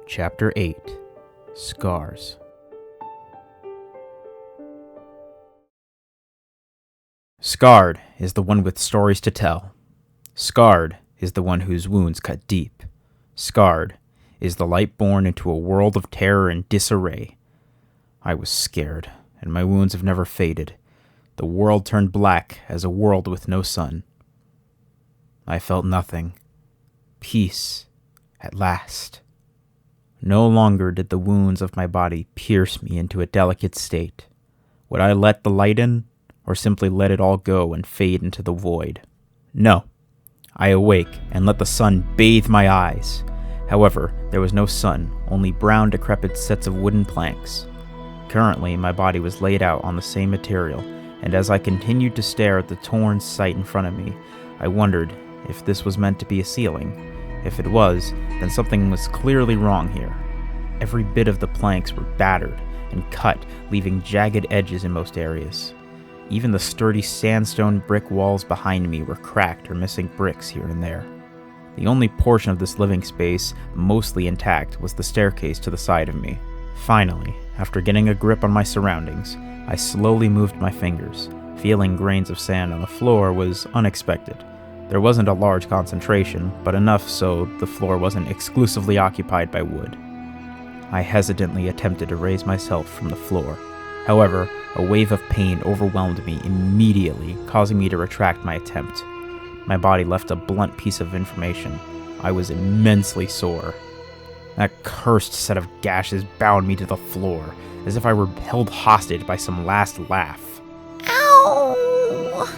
Chapter 8 Scars. Scarred is the one with stories to tell. Scarred is the one whose wounds cut deep. Scarred is the light born into a world of terror and disarray. I was scared, and my wounds have never faded. The world turned black as a world with no sun. I felt nothing. Peace, at last. No longer did the wounds of my body pierce me into a delicate state. Would I let the light in, or simply let it all go and fade into the void? No. I awake and let the sun bathe my eyes. However, there was no sun, only brown, decrepit sets of wooden planks. Currently, my body was laid out on the same material, and as I continued to stare at the torn sight in front of me, I wondered if this was meant to be a ceiling. If it was, then something was clearly wrong here. Every bit of the planks were battered and cut, leaving jagged edges in most areas. Even the sturdy sandstone brick walls behind me were cracked or missing bricks here and there. The only portion of this living space mostly intact was the staircase to the side of me. Finally, after getting a grip on my surroundings, I slowly moved my fingers. Feeling grains of sand on the floor was unexpected. There wasn't a large concentration, but enough so the floor wasn't exclusively occupied by wood. I hesitantly attempted to raise myself from the floor. However, a wave of pain overwhelmed me immediately, causing me to retract my attempt. My body left a blunt piece of information. I was immensely sore. That cursed set of gashes bound me to the floor, as if I were held hostage by some last laugh. Ow!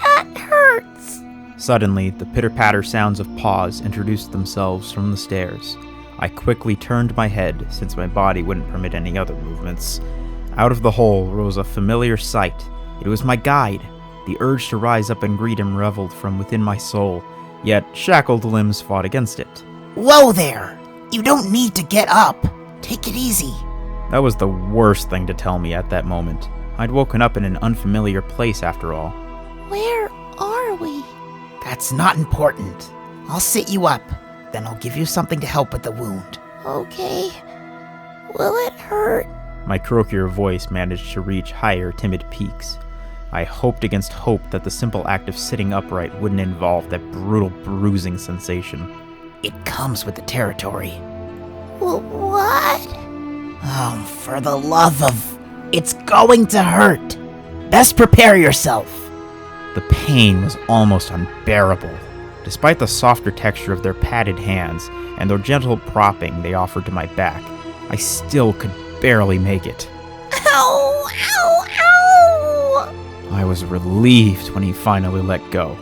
That hurts! Suddenly, the pitter-patter sounds of paws introduced themselves from the stairs. I quickly turned my head, since my body wouldn't permit any other movements. Out of the hole rose a familiar sight. It was my guide. The urge to rise up and greet him reveled from within my soul, yet shackled limbs fought against it. Whoa there! You don't need to get up! Take it easy! That was the worst thing to tell me at that moment. I'd woken up in an unfamiliar place after all. Where are we? That's not important. I'll sit you up, then I'll give you something to help with the wound. Okay. Will it hurt? My croakier voice managed to reach higher, timid peaks. I hoped against hope that the simple act of sitting upright wouldn't involve that brutal bruising sensation. It comes with the territory. What? Oh, for the love of... It's going to hurt! Best prepare yourself! The pain was almost unbearable. Despite the softer texture of their padded hands and the gentle propping they offered to my back, I still could barely make it. Ow! Ow! Ow! I was relieved when he finally let go.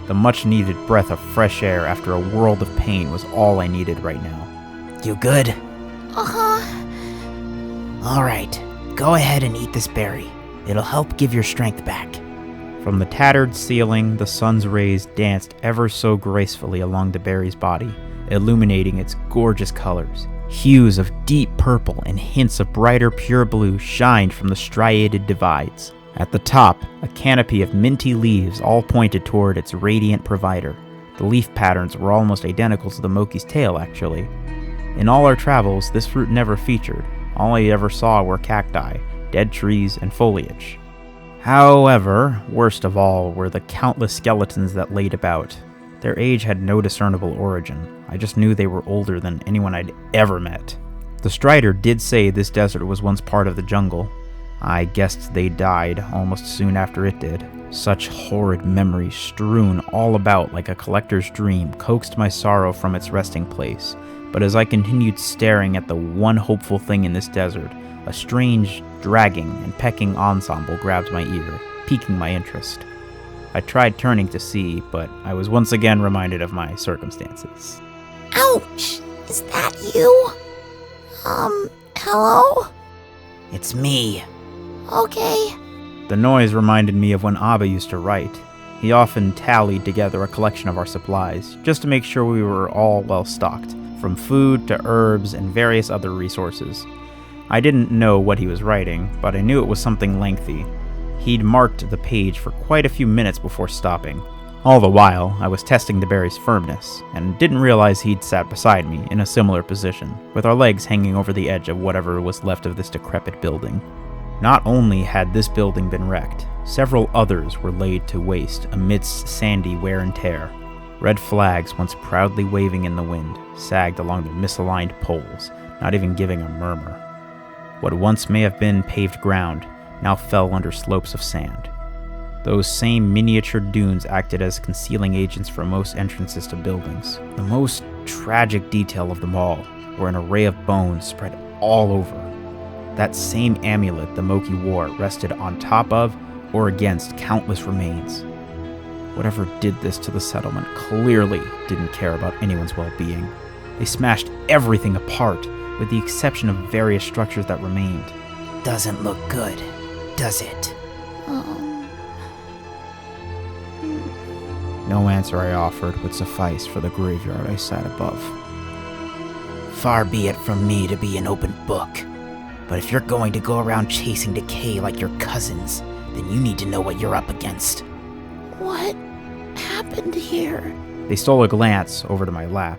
The much-needed breath of fresh air after a world of pain was all I needed right now. You good? Alright, go ahead and eat this berry. It'll help give your strength back. From the tattered ceiling, the sun's rays danced ever so gracefully along the berry's body, illuminating its gorgeous colors. Hues of deep purple and hints of brighter pure blue shined from the striated divides. At the top, a canopy of minty leaves all pointed toward its radiant provider. The leaf patterns were almost identical to the Moki's tail, actually. In all our travels, this fruit never featured. All I ever saw were cacti, dead trees, and foliage. However, worst of all were the countless skeletons that laid about. Their age had no discernible origin. I just knew they were older than anyone I'd ever met. The Strider did say this desert was once part of the jungle. I guessed they died almost soon after it did. Such horrid memories strewn all about like a collector's dream coaxed my sorrow from its resting place. But as I continued staring at the one hopeful thing in this desert, a strange dragging and pecking ensemble grabbed my ear, piquing my interest. I tried turning to see, but I was once again reminded of my circumstances. Ouch! Is that you? Hello? It's me. Okay. The noise reminded me of when Abba used to write. He often tallied together a collection of our supplies, just to make sure we were all well stocked, from food to herbs and various other resources. I didn't know what he was writing, but I knew it was something lengthy. He'd marked the page for quite a few minutes before stopping. All the while, I was testing the berry's firmness, and didn't realize he'd sat beside me in a similar position, with our legs hanging over the edge of whatever was left of this decrepit building. Not only had this building been wrecked, several others were laid to waste amidst sandy wear and tear. Red flags, once proudly waving in the wind, sagged along their misaligned poles, not even giving a murmur. What once may have been paved ground now fell under slopes of sand. Those same miniature dunes acted as concealing agents for most entrances to buildings. The most tragic detail of them all were an array of bones spread all over. That same amulet the Moki wore rested on top of or against countless remains. Whatever did this to the settlement clearly didn't care about anyone's well-being. They smashed everything apart, with the exception of various structures that remained. Doesn't look good, does it? No answer I offered would suffice for the graveyard I sat above. Far be it from me to be an open book, but if you're going to go around chasing decay like your cousins, then you need to know what you're up against. What happened here? They stole a glance over to my lap.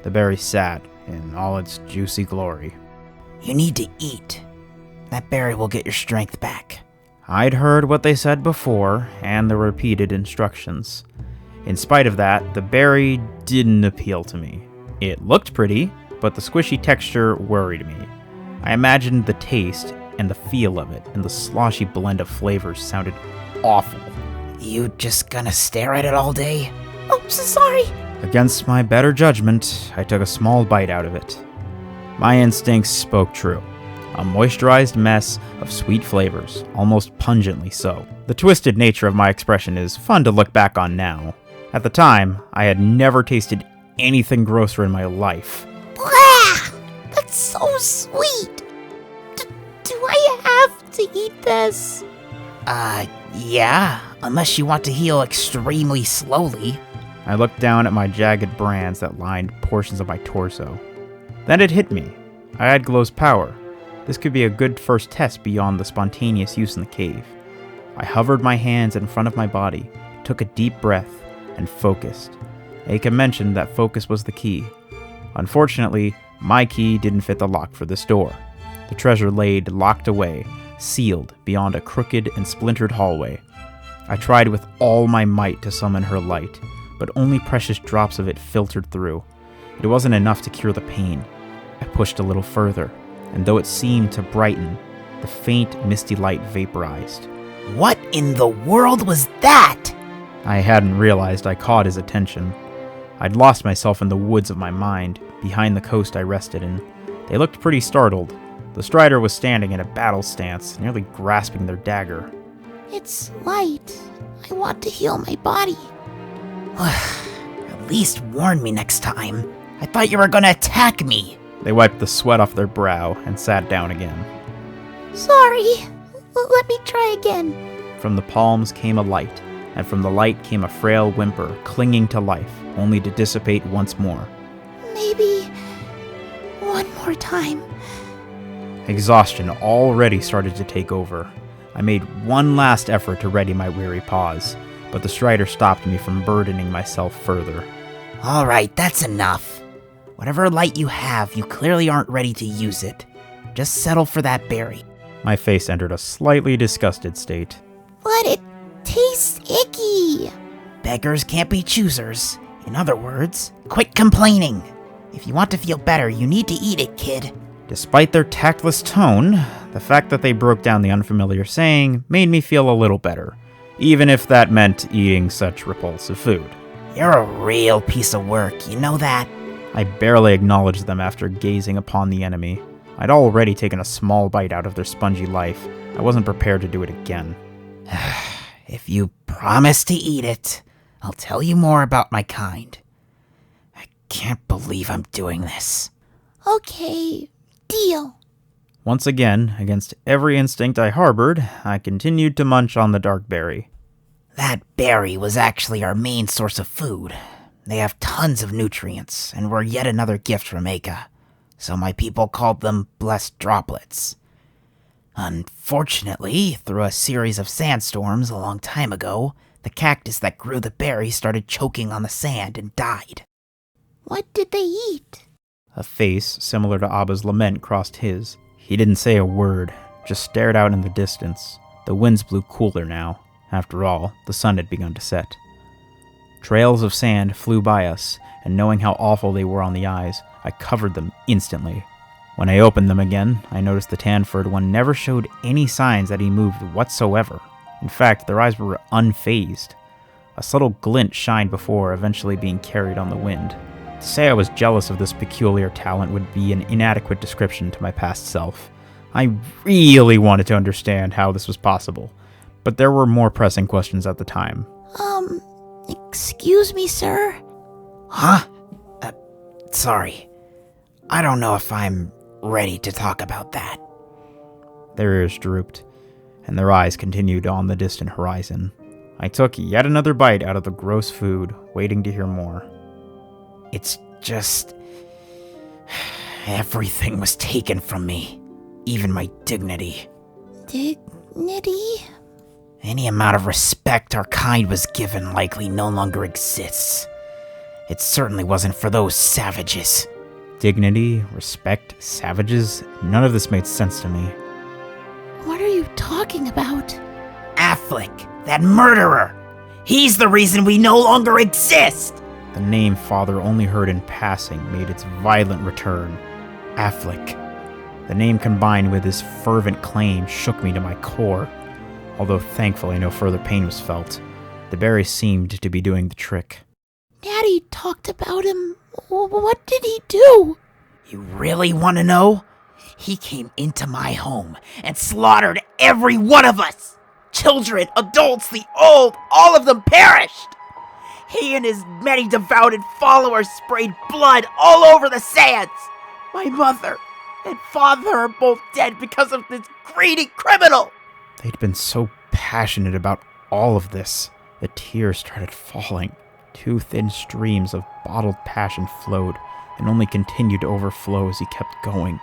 The berry sat in all its juicy glory. You need to eat. That berry will get your strength back. I'd heard what they said before, and the repeated instructions. In spite of that, the berry didn't appeal to me. It looked pretty, but the squishy texture worried me. I imagined the taste and the feel of it, and the sloshy blend of flavors sounded awful. You just gonna stare at it all day? Oh, so sorry. Against my better judgment, I took a small bite out of it. My instincts spoke true. A moisturized mess of sweet flavors, almost pungently so. The twisted nature of my expression is fun to look back on now. At the time, I had never tasted anything grosser in my life. Blah! That's so sweet! Do I have to eat this? Yeah, unless you want to heal extremely slowly. I looked down at my jagged brands that lined portions of my torso. Then it hit me. I had Glow's power. This could be a good first test beyond the spontaneous use in the cave. I hovered my hands in front of my body, took a deep breath, and focused. Aka mentioned that focus was the key. Unfortunately, my key didn't fit the lock for this door. The treasure laid locked away, sealed beyond a crooked and splintered hallway. I tried with all my might to summon her light, but only precious drops of it filtered through. It wasn't enough to cure the pain. I pushed a little further, and though it seemed to brighten, the faint, misty light vaporized. What in the world was that? I hadn't realized I caught his attention. I'd lost myself in the woods of my mind, behind the coast I rested in. They looked pretty startled. The Strider was standing in a battle stance, nearly grasping their dagger. It's light. I want to heal my body. At least warn me next time. I thought you were gonna attack me. They wiped the sweat off their brow and sat down again. Sorry. Let me try again. From the palms came a light, and from the light came a frail whimper clinging to life, only to dissipate once more. Maybe one more time. Exhaustion already started to take over. I made one last effort to ready my weary paws, but the Strider stopped me from burdening myself further. All right, that's enough. Whatever light you have, you clearly aren't ready to use it. Just settle for that berry. My face entered a slightly disgusted state. But it tastes icky. Beggars can't be choosers. In other words, quit complaining. If you want to feel better, you need to eat it, kid. Despite their tactless tone, the fact that they broke down the unfamiliar saying made me feel a little better, even if that meant eating such repulsive food. You're a real piece of work, you know that? I barely acknowledged them after gazing upon the enemy. I'd already taken a small bite out of their spongy life. I wasn't prepared to do it again. If you promise to eat it, I'll tell you more about my kind. I can't believe I'm doing this. Okay, deal. Once again, against every instinct I harbored, I continued to munch on the dark berry. That berry was actually our main source of food. They have tons of nutrients, and were yet another gift from Aka, so my people called them blessed droplets. Unfortunately, through a series of sandstorms a long time ago, The cactus that grew the berries started choking on the sand and died. What did they eat? A face similar to Abba's lament crossed his. He didn't say a word, just stared out in the distance. The winds blew cooler now. After all, the sun had begun to set. Trails of sand flew by us, and knowing how awful they were on the eyes, I covered them instantly. When I opened them again, I noticed the tan-furred one never showed any signs that he moved whatsoever. In fact, their eyes were unfazed. A subtle glint shined before eventually being carried on the wind. To say I was jealous of this peculiar talent would be an inadequate description to my past self. I really wanted to understand how this was possible, but there were more pressing questions at the time. Excuse me, sir? Huh? Sorry. I don't know if I'm ready to talk about that. Their ears drooped, and their eyes continued on the distant horizon. I took yet another bite out of the gross food, waiting to hear more. It's just... everything was taken from me. Even my dignity. Dignity? Any amount of respect our kind was given likely no longer exists. It certainly wasn't for those savages. Dignity, respect, savages, none of this made sense to me. What are you talking about? Affleck, that murderer! He's the reason we no longer exist! The name Father only heard in passing made its violent return. Affleck. The name combined with his fervent claim shook me to my core. Although thankfully no further pain was felt, the berry seemed to be doing the trick. Daddy talked about him. What did he do? You really want to know? He came into my home and slaughtered every one of us. Children, adults, the old, all of them perished. He and his many devoted followers sprayed blood all over the sands. My mother and father are both dead because of this greedy criminal. They'd been so passionate about all of this. The tears started falling. 2 thin streams of bottled passion flowed, and only continued to overflow as he kept going.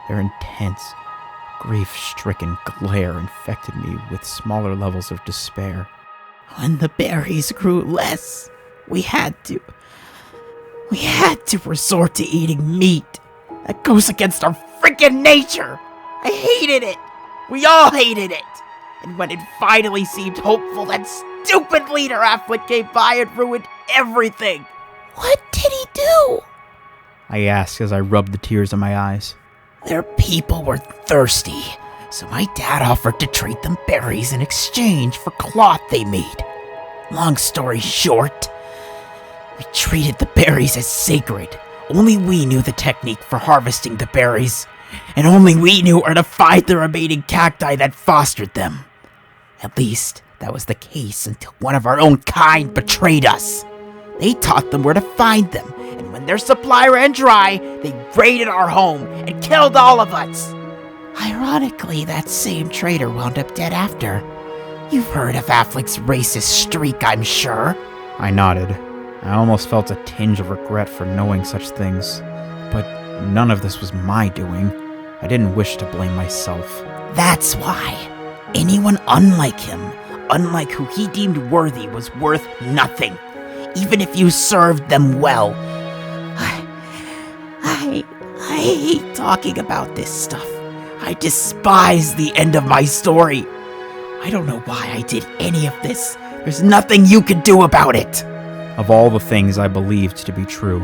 Their intense, grief-stricken glare infected me with smaller levels of despair. When the berries grew less, we had to resort to eating meat. That goes against our freaking nature. I hated it. We all hated it. And when it finally seemed hopeful, that stupid leader Affleck came by and ruined everything. What did he do? I asked as I rubbed the tears in my eyes. Their people were thirsty, so my dad offered to trade them berries in exchange for cloth they made. Long story short, we treated the berries as sacred. Only we knew the technique for harvesting the berries, and only we knew where to find the remaining cacti that fostered them. At least, that was the case until one of our own kind betrayed us. They taught them where to find them, and when their supply ran dry, they raided our home and killed all of us. Ironically, that same traitor wound up dead after. You've heard of Affleck's racist streak, I'm sure. I nodded. I almost felt a tinge of regret for knowing such things, but none of this was my doing. I didn't wish to blame myself. That's why. Anyone unlike him, unlike who he deemed worthy, was worth nothing, even if you served them well. I hate talking about this stuff. I despise the end of my story. I don't know why I did any of this. There's nothing you can do about it. Of all the things I believed to be true,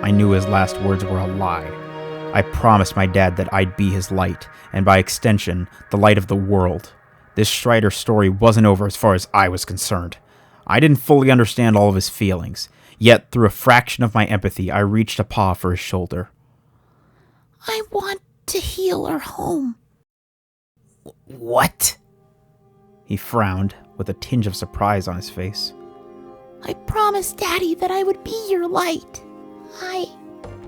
I knew his last words were a lie. I promised my dad that I'd be his light, and by extension, the light of the world. This Strider story wasn't over as far as I was concerned. I didn't fully understand all of his feelings, yet through a fraction of my empathy, I reached a paw for his shoulder. I want to heal our home. What? He frowned, with a tinge of surprise on his face. I promised Daddy that I would be your light. I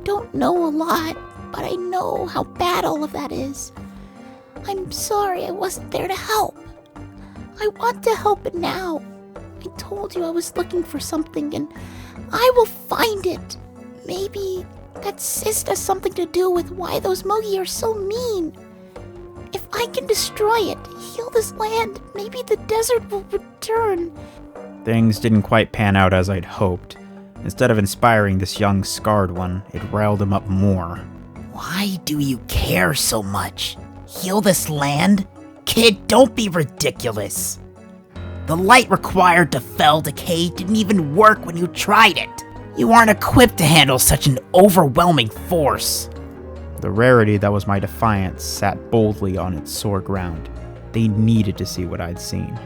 don't know a lot, but I know how bad all of that is. I'm sorry I wasn't there to help. I want to help it now. I told you I was looking for something, and I will find it. Maybe that cyst has something to do with why those Mogi are so mean. If I can destroy it, heal this land. Maybe the desert will return. Things didn't quite pan out as I'd hoped. Instead of inspiring this young scarred one, it riled him up more. Why do you care so much? Heal this land? Kid, don't be ridiculous. The light required to fell decay didn't even work when you tried it. You aren't equipped to handle such an overwhelming force. The rarity that was my defiance sat boldly on its sore ground. They needed to see what I'd seen.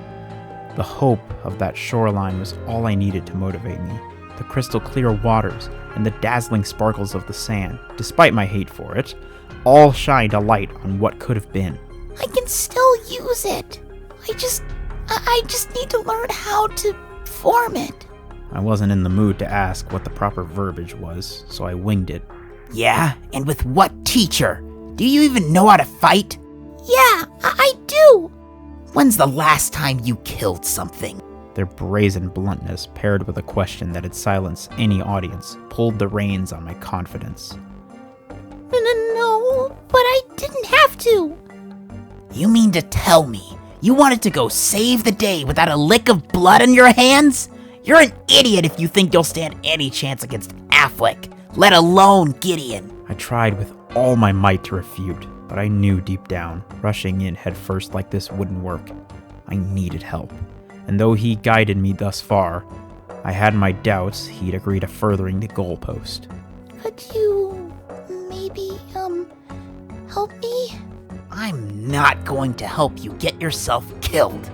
The hope of that shoreline was all I needed to motivate me. The crystal clear waters and the dazzling sparkles of the sand, despite my hate for it, all shined a light on what could have been. I can still use it. I just need to learn how to form it. I wasn't in the mood to ask what the proper verbiage was, so I winged it. Yeah, and with what teacher? Do you even know how to fight? Yeah, I do. When's the last time you killed something? Their brazen bluntness, paired with a question that had silenced any audience, pulled the reins on my confidence. No, but I didn't have to. You mean to tell me you wanted to go save the day without a lick of blood on your hands? You're an idiot if you think you'll stand any chance against Affleck, let alone Gideon. I tried with all my might to refute, but I knew deep down, rushing in headfirst like this wouldn't work. I needed help, and though he guided me thus far, I had my doubts he'd agree to furthering the goalpost. Could you maybe, help me? I'm not going to help you get yourself killed.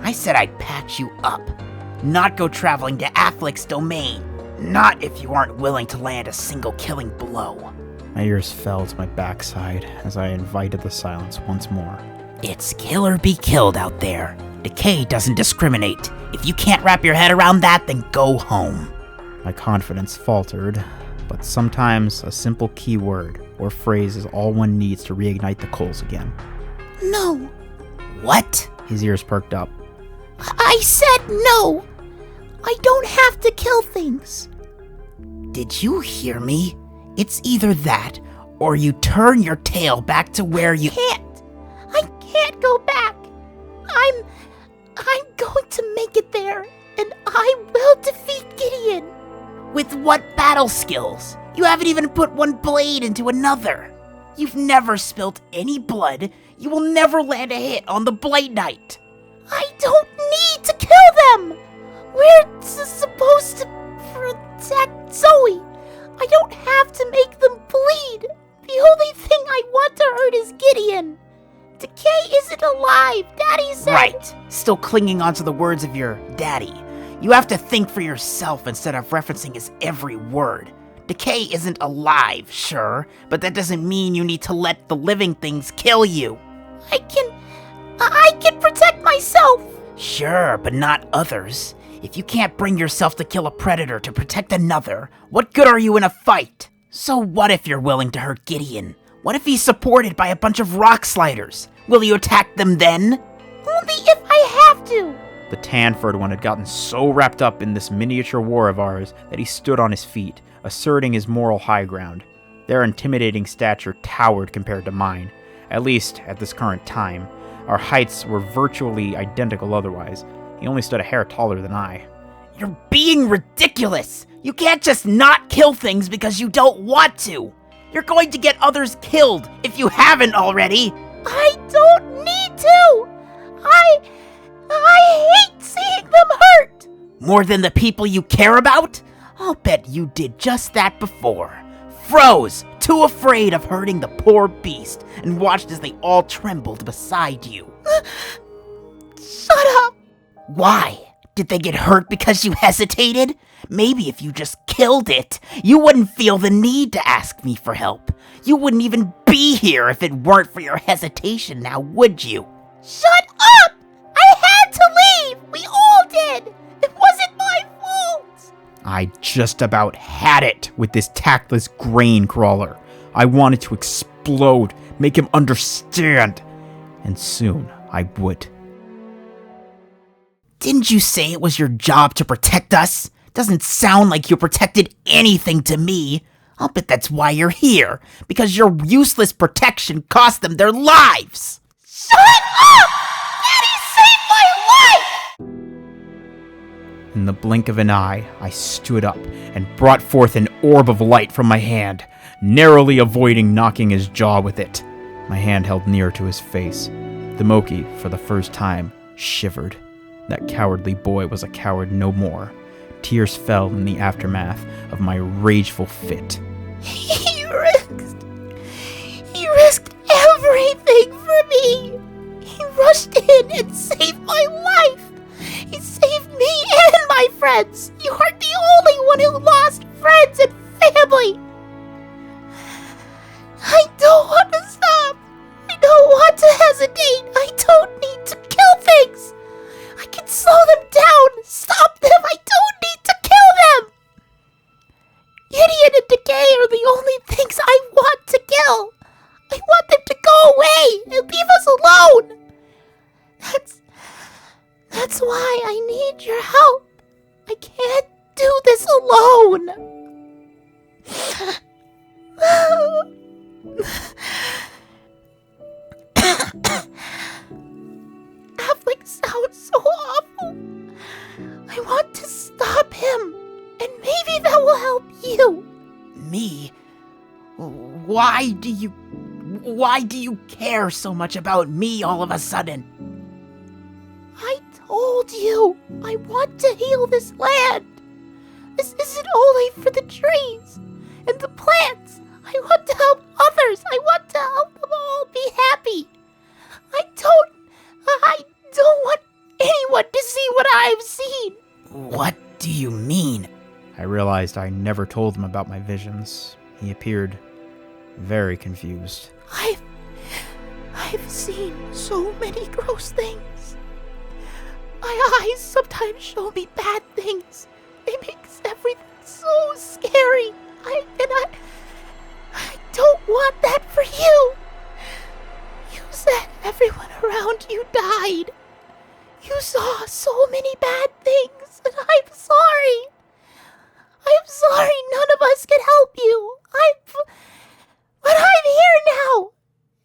I said I'd patch you up, not go traveling to Affleck's domain. Not if you aren't willing to land a single killing blow. My ears fell to my backside as I invited the silence once more. It's kill or be killed out there. Decay doesn't discriminate. If you can't wrap your head around that, then go home. My confidence faltered, but sometimes a simple keyword or phrase is all one needs to reignite the coals again. No. What? His ears perked up. I said no. I don't have to kill things. Did you hear me? It's either that, or you turn your tail back to where you can't. I can't go back. I'm going to make it there, and I will defeat Gideon. With what battle skills? You haven't even put one blade into another. You've never spilt any blood. You will never land a hit on the Blade Knight. I don't need to kill them. We're supposed to protect Zoe. I don't have to make them bleed. The only thing I want to hurt is Gideon. Decay isn't alive, Daddy said. Right, still clinging onto the words of your daddy. You have to think for yourself instead of referencing his every word. Decay isn't alive, sure, but that doesn't mean you need to let the living things kill you. I can protect myself. Sure, but not others. If you can't bring yourself to kill a predator to protect another, what good are you in a fight? So what if you're willing to hurt Gideon? What if he's supported by a bunch of rock sliders? Will you attack them then? Only if I have to. The tan-furred one had gotten so wrapped up in this miniature war of ours that he stood on his feet, asserting his moral high ground. Their intimidating stature towered compared to mine, at least at this current time. Our heights were virtually identical otherwise. He only stood a hair taller than I. You're being ridiculous! You can't just not kill things because you don't want to! You're going to get others killed if you haven't already! I don't need to! I hate seeing them hurt! More than the people you care about? I'll bet you did just that before. Froze, too afraid of hurting the poor beast, and watched as they all trembled beside you. Shut up! Why? Did they get hurt because you hesitated? Maybe if you just killed it, you wouldn't feel the need to ask me for help. You wouldn't even be here if it weren't for your hesitation now, would you? Shut up! I had to leave! We all did! It wasn't my fault! I just about had it with this tactless grain crawler. I wanted to explode, make him understand. And soon I would. Didn't you say it was your job to protect us? Doesn't sound like you protected anything to me. I'll bet that's why you're here, because your useless protection cost them their lives. Shut up! Daddy saved my life! In the blink of an eye, I stood up and brought forth an orb of light from my hand, narrowly avoiding knocking his jaw with it. My hand held near to his face. The Moki, for the first time, shivered. That cowardly boy was a coward no more. Tears fell in the aftermath of my rageful fit. He risked everything for me. He rushed in and saved my life. He saved me and my friends. You are the only one who lost friends and family. I don't want to stop. I don't want to hesitate. I don't need to kill things. I can slow them down, stop them. I don't need to kill them. Gideon and Decay are the only things I want to kill. I want them to go away and leave us alone. That's why I need your help. I can't do this alone. Affleck sounds so awful. I want to stop him, and maybe that will help you. Me? Why do you care so much about me all of a sudden? I told you, I want to heal this land. This isn't only for the trees and the plants. I want to help others. I want to help them all be happy. I don't want anyone to see what I've seen. What do you mean? I realized I never told him about my visions. He appeared very confused. I've seen so many gross things. My eyes sometimes show me bad things. It makes everything so scary. I don't want that for you. You said everyone around you died. You saw so many bad things, and I'm sorry. I'm sorry none of us can help you. But I'm here now.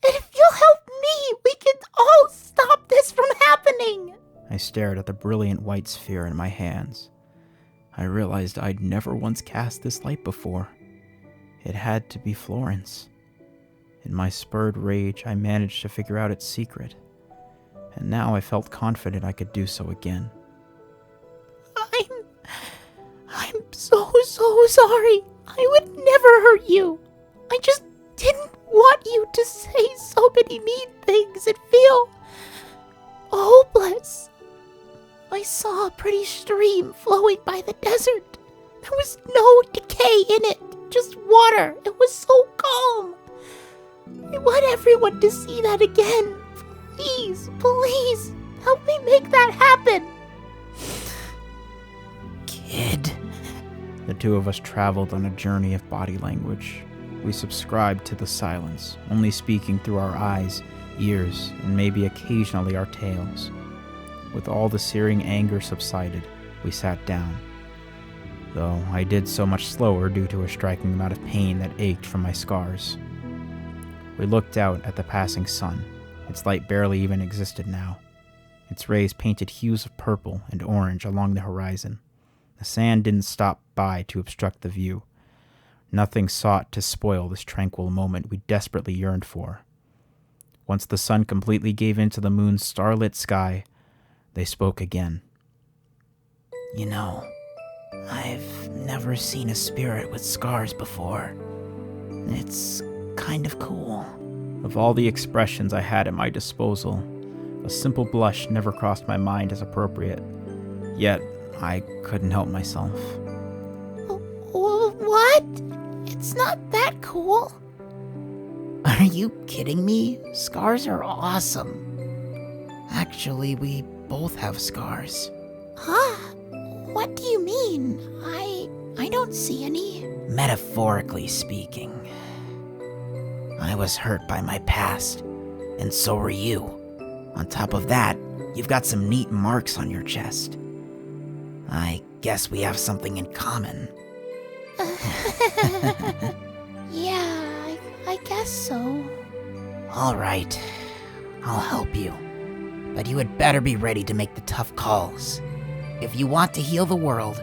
And if you'll help me, we can all stop this from happening. I stared at the brilliant white sphere in my hands. I realized I'd never once cast this light before. It had to be Florence. In my spurred rage, I managed to figure out its secret, and now I felt confident I could do so again. I'm so sorry. I would never hurt you. I just didn't want you to say so many mean things and feel hopeless. I saw a pretty stream flowing by the desert. There was no decay in it, just water. It was so calm. I want everyone to see that again. Please, help me make that happen. Kid? The two of us traveled on a journey of body language. We subscribed to the silence, only speaking through our eyes, ears, and maybe occasionally our tails. With all the searing anger subsided, we sat down. Though I did so much slower due to a striking amount of pain that ached from my scars. We looked out at the passing sun. Its light barely even existed now. Its rays painted hues of purple and orange along the horizon. The sand didn't stop by to obstruct the view. Nothing sought to spoil this tranquil moment we desperately yearned for. Once the sun completely gave in to the moon's starlit sky, they spoke again. You know, I've never seen a spirit with scars before. It's kind of cool. Of all the expressions I had at my disposal, a simple blush never crossed my mind as appropriate. Yet, I couldn't help myself. What? It's not that cool. Are you kidding me? Scars are awesome. Actually, we both have scars. Huh? What do you mean? I don't see any. Metaphorically speaking. I was hurt by my past, and so were you. On top of that, you've got some neat marks on your chest. I guess we have something in common. Yeah, I guess so. All right. I'll help you. But you had better be ready to make the tough calls. If you want to heal the world,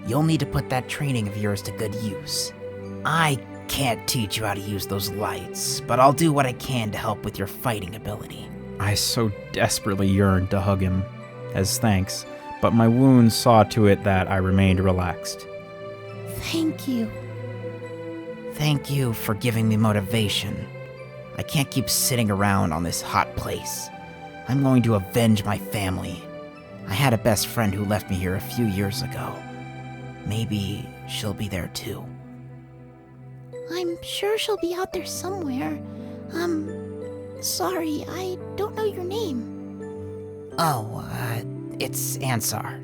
you'll need to put that training of yours to good use. I can't teach you how to use those lights, but I'll do what I can to help with your fighting ability. I so desperately yearned to hug him as thanks, but my wounds saw to it that I remained relaxed. Thank you. Thank you for giving me motivation. I can't keep sitting around on this hot place. I'm going to avenge my family. I had a best friend who left me here a few years ago. Maybe she'll be there too. I'm sure she'll be out there somewhere. Sorry, I don't know your name. Oh, it's Ansar.